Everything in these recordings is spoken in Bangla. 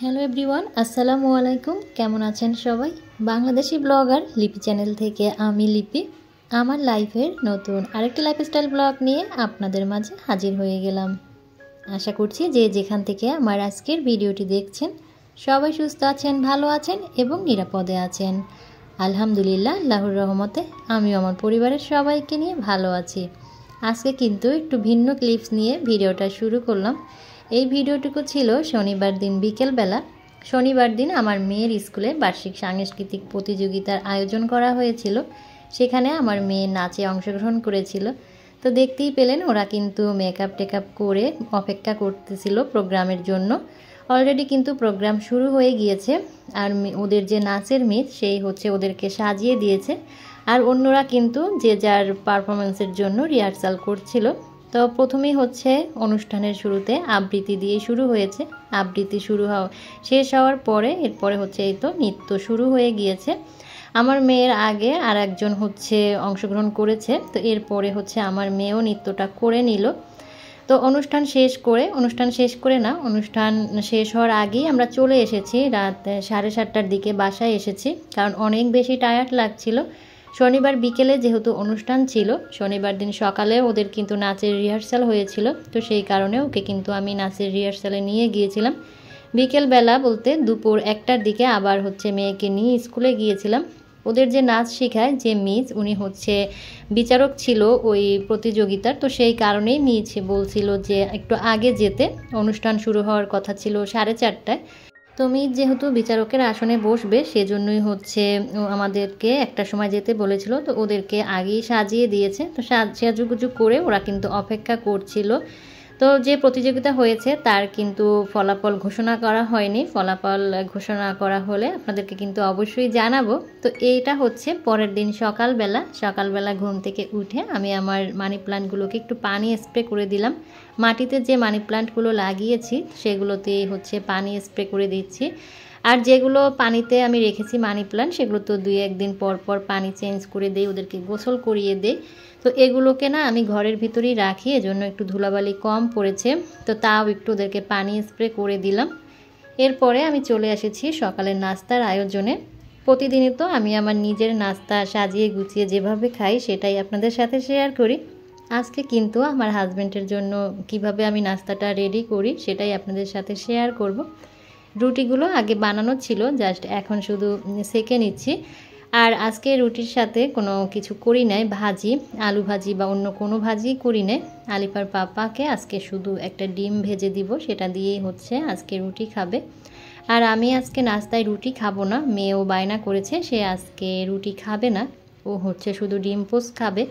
হ্যালো এভরিওয়ান, আসসালামু আলাইকুম। কেমন আছেন সবাই? বাংলাদেশি ব্লগার লিপি চ্যানেল থেকে আমি লিপি আমার লাইফের নতুন আরেকটি লাইফস্টাইল ব্লগ নিয়ে আপনাদের মাঝে হাজির হয়ে গেলাম। আশা করছি যে যেখান থেকে আমার আজকের ভিডিওটি দেখছেন সবাই সুস্থ আছেন, ভালো আছেন এবং নিরাপদে আছেন। আলহামদুলিল্লাহ, আল্লাহর রহমতে আমিও আমার পরিবারের সবাইকে নিয়ে ভালো আছি। আজকে কিন্তু একটু ভিন্ন ক্লিপস নিয়ে ভিডিওটা শুরু করলাম। এই ভিডিওটুকু ছিল শনিবার দিন বিকেলবেলা। শনিবার দিন আমার মেয়ের স্কুলে বার্ষিক সাংস্কৃতিক প্রতিযোগিতার আয়োজন করা হয়েছিল। সেখানে আমার মেয়ে নাচে অংশগ্রহণ করেছিল। তো দেখতেই পেলেন ওরা কিন্তু মেকআপ টেকআপ করে অপেক্ষা করতেছিল প্রোগ্রামের জন্য। অলরেডি কিন্তু প্রোগ্রাম শুরু হয়ে গিয়েছে। আর ওদের যে নাচের মিস সেই হচ্ছে ওদেরকে সাজিয়ে দিয়েছে। আর অন্যরা কিন্তু যে যার পারফরমেন্সের জন্য রিহার্সাল করছিল। তো প্রথমেই হচ্ছে অনুষ্ঠানের শুরুতে আবৃত্তি দিয়ে শুরু হয়েছে। আবৃত্তি শেষ হওয়ার পরে এরপরে হচ্ছে এই তো নৃত্য শুরু হয়ে গিয়েছে। আমার মেয়ের আগে আর একজন হচ্ছে অংশগ্রহণ করেছে। তো এরপরে হচ্ছে আমার মেয়েও নৃত্যটা করে নিল। তো অনুষ্ঠান শেষ হওয়ার আগেই আমরা চলে এসেছি। রাত 7:30টার দিকে বাসায় এসেছি, কারণ অনেক বেশি টায়ার্ড লাগছিল। শনিবার বিকেলে যেহেতু অনুষ্ঠান ছিল, শনিবার দিন সকালে ওদের কিন্তু নাচের রিহার্সাল হয়েছিল। তো সেই কারণে ওকে কিন্তু আমি নাচের রিহার্সালে নিয়ে গিয়েছিলাম। বিকেলবেলা বলতে দুপুর 1টার দিকে আবার হচ্ছে মেয়েকে নিয়ে স্কুলে গিয়েছিলাম। ওদের যে নাচ শেখায় যে মিস, উনি হচ্ছে বিচারক ছিল ওই প্রতিযোগিতার। তো সেই কারণেই বলছিল যে একটু আগে যেতে। অনুষ্ঠান শুরু হওয়ার কথা ছিল 4:30টায়। তো মিস যেহেতু বিচারকের আসনে বসবে, সেজন্যই হচ্ছে আমাদেরকে একটা সময় যেতে বলেছিল। তো ওদেরকে আগেই সাজিয়ে দিয়েছে। তো সাজুগুজু করে ওরা কিন্তু অপেক্ষা করছিল। তো যে প্রতিযোগিতা হয়েছে তার কিন্তু ফলাফল ঘোষণা করা হয়নি। ফলাফল ঘোষণা করা হলে আপনাদেরকে কিন্তু অবশ্যই জানাবো। তো এইটা হচ্ছে পরের দিন সকালবেলা ঘুম থেকে উঠে আমি আমার মানি প্ল্যান্টগুলোকে একটু পানি স্প্রে করে দিলাম। মাটিতে যে মানি প্ল্যান্টগুলো লাগিয়েছি সেগুলোতেই হচ্ছে পানি স্প্রে করে দিচ্ছি। আর যেগুলো পানিতে আমি রেখেছি মানি প্ল্যান্ট, সেগুলো তো 2-1 দিন পর পর পানি চেঞ্জ করে দেই, ওদেরকে গোসল করিয়ে দেই। তো এগুলোকে না আমি ঘরের ভিতরেই রাখি, এজন্য একটু ধুলাবালি কম পড়েছে। তো তাও একটু ওদেরকে পানি স্প্রে করে দিলাম। এরপরে আমি চলে এসেছি সকালের নাস্তার আয়োজনে। প্রতিদিনই তো আমি আমার নিজের নাস্তা সাজিয়ে গুছিয়ে যেভাবে খাই সেটাই আপনাদের সাথে শেয়ার করি। আজকে কিন্তু আমার হাজব্যান্ডের জন্য কিভাবে আমি নাস্তাটা রেডি করি সেটাই আপনাদের সাথে শেয়ার করব। রুটিগুলো আগে বানানো ছিল, জাস্ট এখন শুধু সেঁকে নিচ্ছি। আর আজকে রুটির সাথে কোনো কিছু করি নাই, আলু ভাজি বা অন্য কোনো ভাজি করি নাই। আলিফার পাপাকে আজকে শুধু একটা ডিম ভেজে দিব, সেটা দিয়েই হচ্ছে আজকে রুটি খাবে। আর আমি আজকে নাস্তায় রুটি খাবো না, মেয়েও বায়না করেছে সে আজকে রুটি খাবে না, ও হচ্ছে শুধু ডিম পোস্ট খাবে।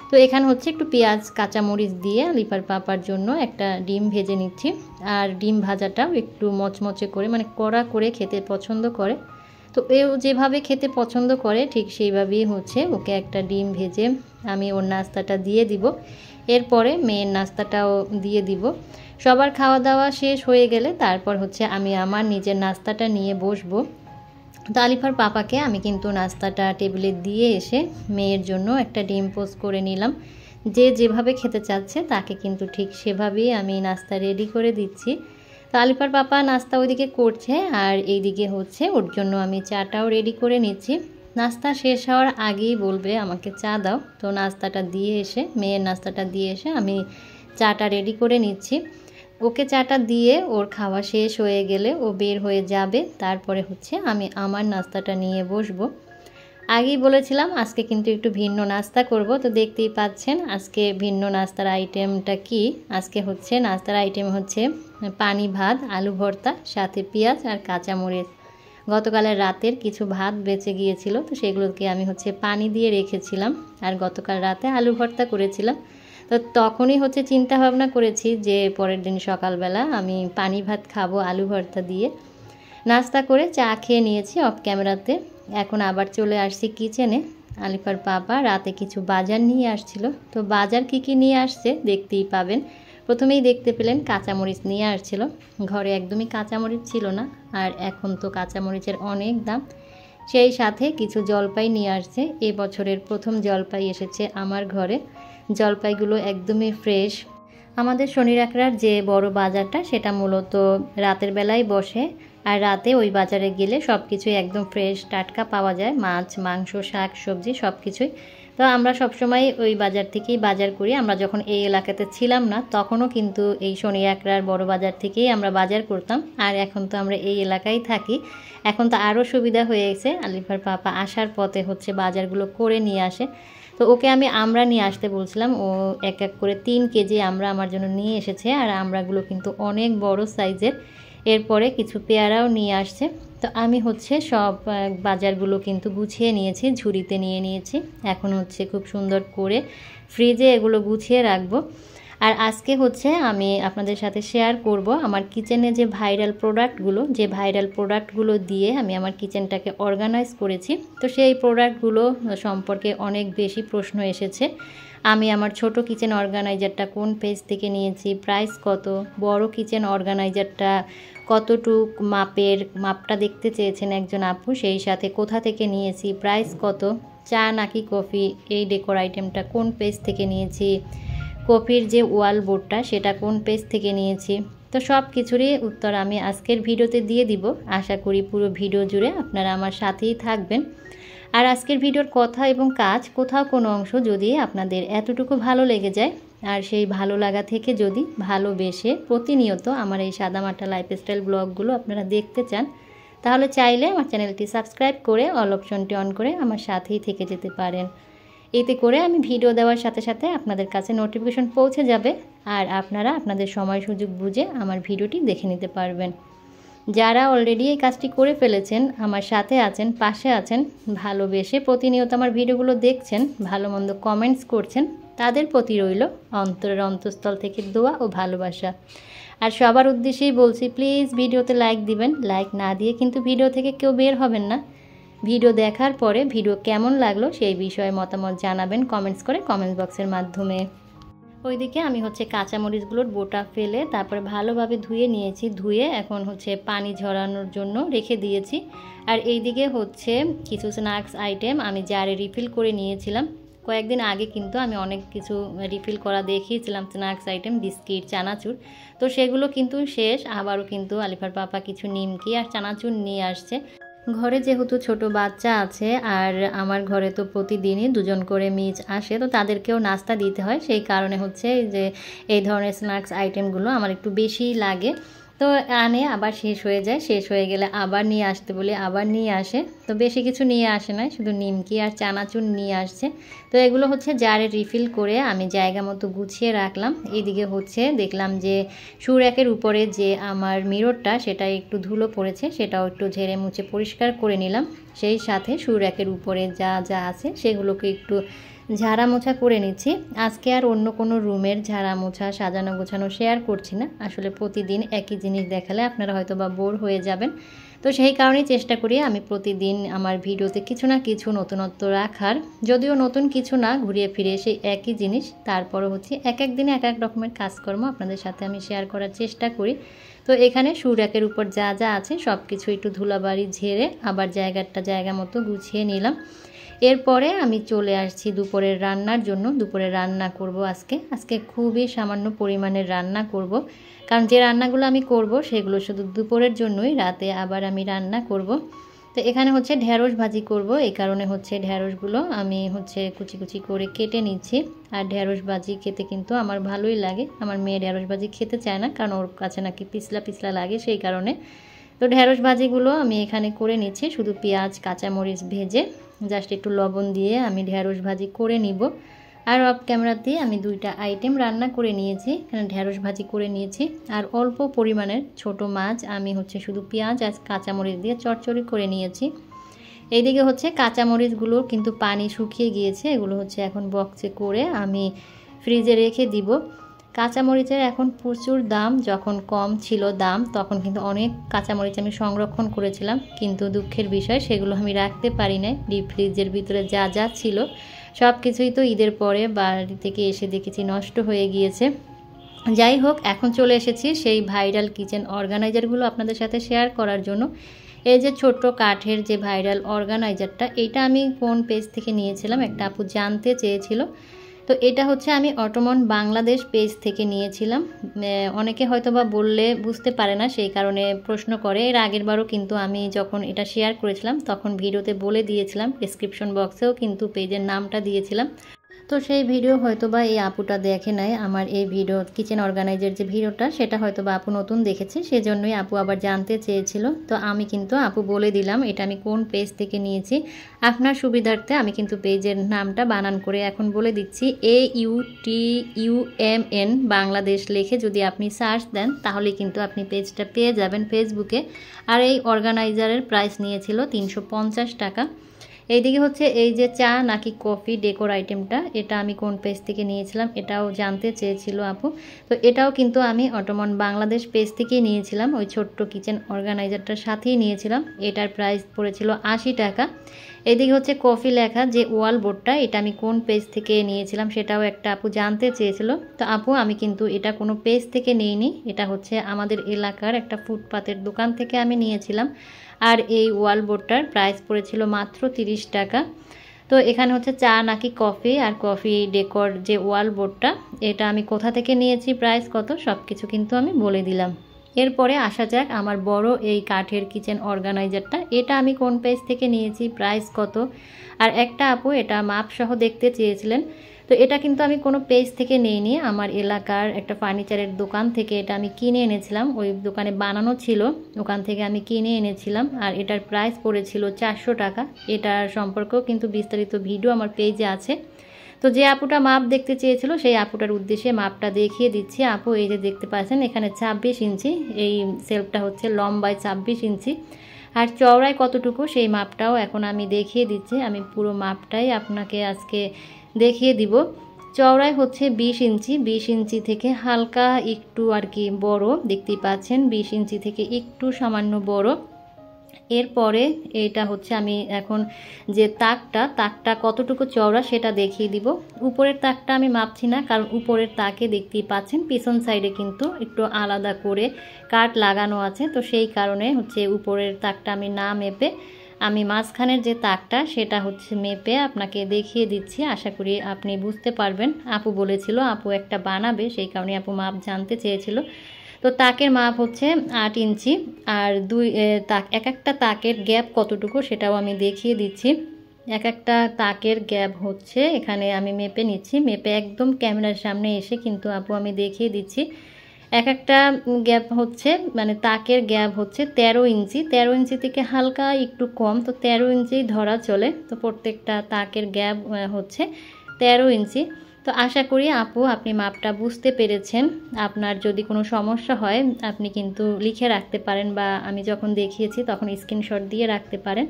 তো এখানে হচ্ছে একটু পেঁয়াজ কাঁচামরিচ দিয়ে আলিফার পাপার জন্য একটা ডিম ভেজে নিচ্ছি। আর ডিম ভাজাটাও একটু মচমচে করে, মানে কড়া করে খেতে পছন্দ করে। তো এও যেভাবে খেতে পছন্দ করে ঠিক সেইভাবেই হচ্ছে ওকে একটা ডিম ভেজে আমি ওর নাস্তাটা দিয়ে দিব। এরপরে মেয়ের নাস্তাটাও দিয়ে দিব। সবার খাওয়া দাওয়া শেষ হয়ে গেলে তারপর হচ্ছে আমি আমার নিজের নাস্তাটা নিয়ে বসবো। তো আলিফার পাপাকে আমি কিন্তু নাস্তাটা টেবিলে দিয়ে এসে মেয়ের জন্য একটা ডিম পোস্ট করে নিলাম। যে যেভাবে খেতে চাচ্ছে তাকে কিন্তু ঠিক সেভাবেই আমি নাস্তা রেডি করে দিচ্ছি। তো আলিফার পাপা নাস্তা ওইদিকে করছে, আর এইদিকে হচ্ছে ওর জন্য আমি চাটাও রেডি করে নিচ্ছি। নাস্তা শেষ হওয়ার আগেই বলবে আমাকে চা দাও। তো মেয়ের নাস্তাটা দিয়ে এসে আমি চাটা রেডি করে নিচ্ছি। ওকে চাটা দিয়ে ওর খাওয়া শেষ হয়ে গেলে ও বের হয়ে যাবে, তারপরে হচ্ছে আমি আমার নাস্তাটা নিয়ে বসবো। আগেই বলেছিলাম আজকে কিন্তু একটু ভিন্ন নাস্তা করব। তো দেখতেই পাচ্ছেন আজকে ভিন্ন নাস্তার আইটেমটা কি। আজকে হচ্ছে নাস্তার আইটেম হচ্ছে পানি ভাত, আলু ভর্তা, সাথে পেঁয়াজ আর কাঁচামরিচ। গতকালের রাতের কিছু ভাত বেঁচে গিয়েছিল, তো সেগুলোকে আমি হচ্ছে পানি দিয়ে রেখেছিলাম। আর গতকাল রাতে আলু ভর্তা করেছিলাম। তো তখনই হচ্ছে চিন্তা ভাবনা করেছি যে পরের দিন সকালবেলা আমি পানি ভাত খাবো আলু ভর্তা দিয়ে। নাস্তা করে চা খেয়ে নিয়েছি অফ ক্যামেরাতে। এখন আবার চলে আসছি কিচেনে। আলিফার পাপা রাতে কিছু বাজার নিয়ে আসছিল। তো বাজার কি নিয়ে আসছে দেখতেই পাবেন। প্রথমেই দেখতে পেলেন কাঁচামরিচ নিয়ে আসছিল। ঘরে একদমই কাঁচামরিচ ছিল না, আর এখন তো কাঁচামরিচের অনেক দাম। সেই সাথে কিছু জলপাই নিয়ে আসছে। এবছরের প্রথম জলপাই এসেছে আমার ঘরে। জলপাইগুলো একদমই ফ্রেশ। আমাদের শনি রাখরার যে বড় বাজারটা সেটা মূলত রাতের বেলায় বসে, আর রাতে ওই বাজারে গেলে সব কিছুই একদম ফ্রেশ টাটকা পাওয়া যায়, মাছ মাংস শাক সবজি সব কিছুই। তো আমরা সবসময় ওই বাজার থেকেই বাজার করি। আমরা যখন এই এলাকাতে ছিলাম না তখনও কিন্তু এই শনি রাখরার বড় বাজার থেকেই আমরা বাজার করতাম। আর এখন তো আমরা এই এলাকায় থাকি, এখন তো আরও সুবিধা হয়ে গেছে। আলিফার পাপা আসার পথে হচ্ছে বাজারগুলো করে নিয়ে আসে। তো ওকে আমি আমরা নিয়ে আসতে বলছিলাম, ও এক এক করে 3 কেজি আমরা আমার জন্য নিয়ে এসেছে। আর আমরাগুলো কিন্তু অনেক বড় সাইজের। এরপরে কিছু পেয়ারাও নিয়ে আসছে। তো আমি হচ্ছে সব বাজারগুলো কিন্তু গুছিয়ে নিয়েছি, ঝুড়িতে নিয়ে নিয়েছি। এখন হচ্ছে খুব সুন্দর করে ফ্রিজে এগুলো গুছিয়ে রাখবো। আর আজকে হচ্ছে আমি আপনাদের সাথে শেয়ার করব আমার কিচেনে যে ভাইরাল প্রোডাক্টগুলো দিয়ে আমি আমার কিচেনটাকে অর্গানাইজ করেছি। তো সেই প্রোডাক্টগুলো সম্পর্কে অনেক বেশি প্রশ্ন এসেছে। আমি আমার ছোট কিচেন অর্গানাইজারটা কোন পেজ থেকে নিয়েছি, প্রাইস কত, বড় কিচেন অর্গানাইজারটা কতটুক মাপটা দেখতে চেয়েছেন একজন আপু, সেই সাথে কোথা থেকে নিয়েছি, প্রাইস কত, চা নাকি কফি এই ডেকোর আইটেমটা কোন পেজ থেকে নিয়েছি, কফির যে ওয়াল বোর্ডটা সেটা কোন পেজ থেকে নিয়েছি। তো সব কিছুরই উত্তর আমি আজকের ভিডিওতে দিয়ে দিব। আশা করি পুরো ভিডিও জুড়ে আপনারা আমার সাথেই থাকবেন। আর আজকের ভিডিওর কথা এবং কাজ কোথাও কোনো অংশ যদি আপনাদের এতটুকু ভালো লেগে যায়, আর সেই ভালো লাগা থেকে যদি ভালোবেসে প্রতিনিয়ত আমার এই সাদামাটা লাইফস্টাইল ব্লগগুলো আপনারা দেখতে চান, তাহলে চাইলে আমার চ্যানেলটি সাবস্ক্রাইব করে অল অপশনটি অন করে আমার সাথেই থেকে যেতে পারেন। এতে করে আমি ভিডিও দেওয়ার সাথে সাথে আপনাদের কাছে নোটিফিকেশন পৌঁছে যাবে, আর আপনারা আপনাদের সময় সুযোগ বুঝে আমার ভিডিওটি দেখে নিতে পারবেন। যারা অলরেডি এই কাজটি করে ফেলেছেন, আমার সাথে আছেন, পাশে আছেন, ভালোবেসে প্রতিনিয়ত আমার ভিডিওগুলো দেখছেন, ভালো মন্দ কমেন্টস করছেন, তাদের প্রতি রইল অন্তরের অন্তঃস্থল থেকে দোয়া ও ভালোবাসা। আর সবার উদ্দেশ্যেই বলছি, প্লিজ ভিডিওতে লাইক দিবেন। লাইক না দিয়ে কিন্তু ভিডিও থেকে কেউ বের হবেন না। ভিডিও দেখার পরে ভিডিও কেমন লাগলো সেই বিষয়ে মতামত জানাবেন কমেন্টস করে, কমেন্ট বক্সের মাধ্যমে। ওইদিকে আমি হচ্ছে কাঁচামরিচগুলোর বোটা ফেলে তারপরে ভালোভাবে ধুয়ে নিয়েছি। ধুয়ে এখন হচ্ছে পানি ঝরানোর জন্য রেখে দিয়েছি। আর এইদিকে হচ্ছে কিছু স্ন্যাক্স আইটেম আমি জারে রিফিল করে নিয়েছিলাম। কয়েকদিন আগে কিন্তু আমি অনেক কিছু রিফিল করা দেখিয়েছিলাম স্ন্যাক্স আইটেম, বিস্কিট, চানাচুর। তো সেগুলো কিন্তু শেষ। আবারও কিন্তু আলিফার পাপা কিছু নিমকি আর চানাচুর নিয়ে আসছে। ঘরে যেহেতু ছোট বাচ্চা আছে আর আমার ঘরে তো প্রতিদিনই 2 জন করে মিজ আসে, তো তাদেরকেও নাস্তা দিতে হয়। সেই কারণে হচ্ছে যে এই ধরনের স্ন্যাক্স আইটেমগুলো আমার একটু বেশি লাগে। তো আনে আবার শেষ হয়ে যায়, শেষ হয়ে গেলে আবার নিয়ে আসতে বলি, আবার নিয়ে আসে। তো বেশি কিছু নিয়ে আসে না, শুধু নিমকি আর চানাচুর নিয়ে আসছে। তো এগুলো হচ্ছে জারে রিফিল করে আমি জায়গা মতো গুছিয়ে রাখলাম। এইদিকে হচ্ছে দেখলাম যে শু র্যাকের উপরে যে আমার মিররটা সেটা একটু ধুলো পড়েছে, সেটাও একটু ঝেড়ে মুছে পরিষ্কার করে নিলাম। সেই সাথে শু র্যাকের উপরে যা যা আছে সেগুলোকে একটু ঝাড়া মোছা করে নিচ্ছি। আজকে আর অন্য কোনো রুমের ঝাড়া মোছা সাজানো গোছানো শেয়ার করছি না। আসলে প্রতিদিন একই জিনিস দেখালে আপনারা হয়তো বা বোর হয়ে যাবেন। তো সেই কারণেই চেষ্টা করি আমি প্রতিদিন আমার ভিডিওতে কিছু না কিছু নতুনত্ব রাখার। যদিও নতুন কিছু না, ঘুরিয়ে ফিরে সেই একই জিনিস, তারপরও হচ্ছে এক এক দিনে এক এক রকমের কাজকর্ম আপনাদের সাথে আমি শেয়ার করার চেষ্টা করি। তো এখানে শু র্যাকের উপর যা যা আছে সব কিছু একটু ধুলাবাড়ি ঝেড়ে আবার জায়গা মতো গুছিয়ে নিলাম। এরপরে আমি চলে আসছি দুপুরের রান্নার জন্য। দুপুরে রান্না করব আজকে খুবই সামান্য পরিমাণের রান্না করব, কারণ যে রান্নাগুলো আমি করব সেগুলো শুধু দুপুরের জন্যই, রাতে আবার আমি রান্না করব। তো এখানে হচ্ছে ঢ্যাঁড়স ভাজি করব, এই কারণে হচ্ছে ঢ্যাঁড়সগুলো আমি হচ্ছে কুচি কুচি করে কেটে নিচ্ছি। আর ঢ্যাঁড়স ভাজি খেতে কিন্তু আমার ভালোই লাগে। আমার মেয়ে ঢ্যাঁড়স ভাজি খেতে চায় না, কারণ ওর কাছে নাকি পিছলা পিছলা লাগে, সেই কারণে। তো ঢ্যাঁড়স ভাজিগুলো আমি এখানে করে নিচ্ছি, শুধু পেঁয়াজ কাঁচামরিচ ভেজে জাস্ট একটু লবণ দিয়ে আমি ঢ্যাঁড়স ভাজি করে নিব। আর অফ ক্যামেরাতে আমি 2টা আইটেম রান্না করে নিয়েছি, এখানে ঢ্যাঁড়স ভাজি করে নিয়েছি। আর অল্প পরিমাণের ছোট মাছ আমি হচ্ছে শুধু পেঁয়াজ আর কাঁচামরিচ দিয়ে চচ্চড়ি করে নিয়েছি। এইদিকে হচ্ছে কাঁচামরিচগুলো কিন্তু পানি শুকিয়ে গিয়েছে, এগুলো হচ্ছে এখন বক্সে করে আমি ফ্রিজে রেখে দিব। কাঁচামরিচের এখন প্রচুর দাম, যখন কম ছিল দাম তখন কিন্তু অনেক কাঁচামরিচ আমি সংরক্ষণ করেছিলাম, কিন্তু দুঃখের বিষয় সেগুলো আমি রাখতে পারি নাই। ডিপ ফ্রিজের ভিতরে যা যা ছিল সব কিছুই তো ঈদের পরে বাড়ি থেকে এসে দেখেছি নষ্ট হয়ে গিয়েছে। যাই হোক, এখন চলে এসেছি সেই ভাইরাল কিচেন অর্গানাইজারগুলো আপনাদের সাথে শেয়ার করার জন্য। এই যে ছোট্ট কাঠের যে ভাইরাল অর্গানাইজারটা, এইটা আমি কোন পেজ থেকে নিয়েছিলাম একটা আপু জানতে চেয়েছিল। তো এটা হচ্ছে আমি অটোমন বাংলাদেশ পেজ থেকে নিয়েছিলাম। অনেকে হয়তোবা বললে বুঝতে পারে না, সেই কারণে প্রশ্ন করে। এর আগের বারও কিন্তু আমি যখন এটা শেয়ার করেছিলাম তখন ভিডিওতে বলে দিয়েছিলাম, ডেসক্রিপশন বক্সেও কিন্তু পেজের নামটা দিয়েছিলাম। তো সেই ভিডিও হয়তোবা এই আপুটা দেখে নাই। আমার এই ভিডিও কিচেন অর্গানাইজার যে ভিডিওটা, সেটা হয়তোবা আপু নতুন দেখেছে, সেজন্যই আপু আবার জানতে চেয়েছিল। তো আমি কিন্তু আপু বলে দিলাম এটা আমি কোন পেজ থেকে নিয়েছি। আপনার সুবিধার্থে আমি কিন্তু পেজের নামটা বানান করে এখন বলে দিচ্ছি। AUTUMN বাংলাদেশ লিখে যদি আপনি সার্চ দেন তাহলে কিন্তু আপনি পেজটা পেয়ে যাবেন ফেসবুকে। আর এই অর্গানাইজারের প্রাইস নিয়েছিল 350 টাকা। এইদিকে হচ্ছে এই যে চা নাকি কফি ডেকোর আইটেমটা, এটা আমি কোন পেজ থেকে নিয়েছিলাম এটাও জানতে চেয়েছিল আপু। তো এটাও কিন্তু আমি অটোমন বাংলাদেশ পেজ থেকেই নিয়েছিলাম, ওই ছোট্ট কিচেন অর্গানাইজারটার সাথেই নিয়েছিলাম। এটার প্রাইস পড়েছিল 80 টাকা। এদিকে হচ্ছে কফি লেখা যে ওয়াল বোর্ডটা, এটা আমি কোন পেজ থেকে নিয়েছিলাম সেটাও একটা আপু জানতে চেয়েছিল। তো আপু আমি কিন্তু এটা কোনো পেজ থেকে নিইনি, এটা হচ্ছে আমাদের এলাকার একটা ফুটপাতের দোকান থেকে আমি নিয়েছিলাম। আর এই ওয়াল বোর্ডটার প্রাইস পড়েছিল মাত্র 30 টাকা। তো এখানে হচ্ছে চা নাকি কফি আর কফি ডেকোর যে ওয়াল বোর্ডটা, এটা আমি কোথা থেকে নিয়েছি, প্রাইস কত, সব কিছু কিন্তু আমি বলে দিলাম। এরপরে আসা যাক আমার বড় এই কাঠের কিচেন অর্গানাইজারটা, এটা আমি কোন পেজ থেকে নিয়েছি, প্রাইস কত। আর একটা আপু এটা মাপসহ দেখতে চেয়েছিলেন। তো এটা কিন্তু আমি কোনো পেজ থেকে নিইনি, আমার এলাকার একটা ফার্নিচারের দোকান থেকে এটা আমি কিনে এনেছিলাম। ওই দোকানে বানানো ছিল, ওখান থেকে আমি কিনে এনেছিলাম। আর এটার প্রাইস পড়েছিল 400 টাকা। এটার সম্পর্কেও কিন্তু বিস্তারিত ভিডিও আমার পেজে আছে। তো যে আপুটা মাপ দেখতে চেয়েছিল সেই আপুটার উদ্দেশ্যে মাপটা দেখিয়ে দিচ্ছি। আপু এই যে দেখতে পাচ্ছেন এখানে 26 ইঞ্চি, এই সেলফটা হচ্ছে লম্বায় 26 ইঞ্চি। আর চওড়ায় কতটুকু সেই মাপটাও এখন আমি দেখিয়ে দিচ্ছি। আমি পুরো মাপটাই আপনাকে আজকে দেখিয়ে দিব। চওড়ায় হচ্ছে 20 ইঞ্চি, 20 ইঞ্চি থেকে হালকা একটু আর কি বড়, দেখতেই পাচ্ছেন 20 ইঞ্চি থেকে একটু সামান্য বড়। এরপরে এটা হচ্ছে আমি এখন যে তাকটা কতটুকু চওড়া সেটা দেখিয়ে দিব। উপরের তাকটা আমি মাপছি না, কারণ উপরের তাকে দেখতেই পাচ্ছেন পিছন সাইডে কিন্তু একটু আলাদা করে কাঠ লাগানো আছে। তো সেই কারণে হচ্ছে উপরের তাকটা আমি না মেপে আমি মাঝখানের যে তাকটা সেটা হচ্ছে মেপে আপনাকে দেখিয়ে দিচ্ছি। আশা করি আপনি বুঝতে পারবেন। আপু বলেছিল আপু একটা বানাবে, সেই কারণে আপু মাপ জানতে চেয়েছিল। তো তাকের মাপ হচ্ছে 8 ইঞ্চি। আর এক একটা তাকের গ্যাপ কতটুকু সেটাও আমি দেখিয়ে দিচ্ছি। এক একটা তাকের গ্যাপ হচ্ছে, এখানে আমি মেপে নিচ্ছি, মেপে একদম ক্যামেরার সামনে এসে কিন্তু আপু আমি দেখিয়ে দিচ্ছি। এক একটা গ্যাপ হচ্ছে মানে তাকের গ্যাপ হচ্ছে 13 ইঞ্চি, 13 ইঞ্চি থেকে হালকা একটু কম, তো 13 ইঞ্চি ধরা চলে। তো প্রত্যেকটা তাকের গ্যাপ হচ্ছে 13 ইঞ্চি। তো আশা করি আপু আপনি মাপটা বুঝতে পেরেছেন। আপনার যদি কোনো সমস্যা হয় আপনি কিন্তু লিখে রাখতে পারেন, বা আমি যখন দেখিয়েছি তখন স্ক্রিনশট দিয়ে রাখতে পারেন।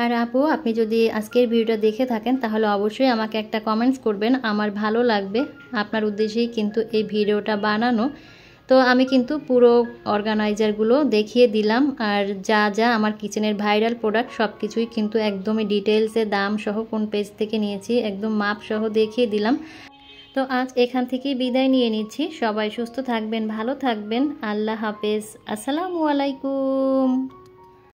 আর আপু আপনি যদি আজকের ভিডিওটা দেখে থাকেন তাহলে অবশ্যই আমাকে একটা কমেন্টস করবেন, আমার ভালো লাগবে। আপনার উদ্দেশ্যেই কিন্তু এই ভিডিওটা বানানো। তো আমি কিন্তু পুরো অর্গানাইজারগুলো দেখিয়ে দিলাম, আর যা যা আমার কিচেনের ভাইরাল প্রোডাক্ট সব কিছুই কিন্তু একদমই ডিটেলসে দাম সহ কোন পেজ থেকে নিয়েছি একদম মাপ সহ দেখিয়ে দিলাম। তো আজ এখান থেকেই বিদায় নিয়ে নিচ্ছি। সবাই সুস্থ থাকবেন, ভালো থাকবেন। আল্লাহ হাফেজ, আসসালামু আলাইকুম।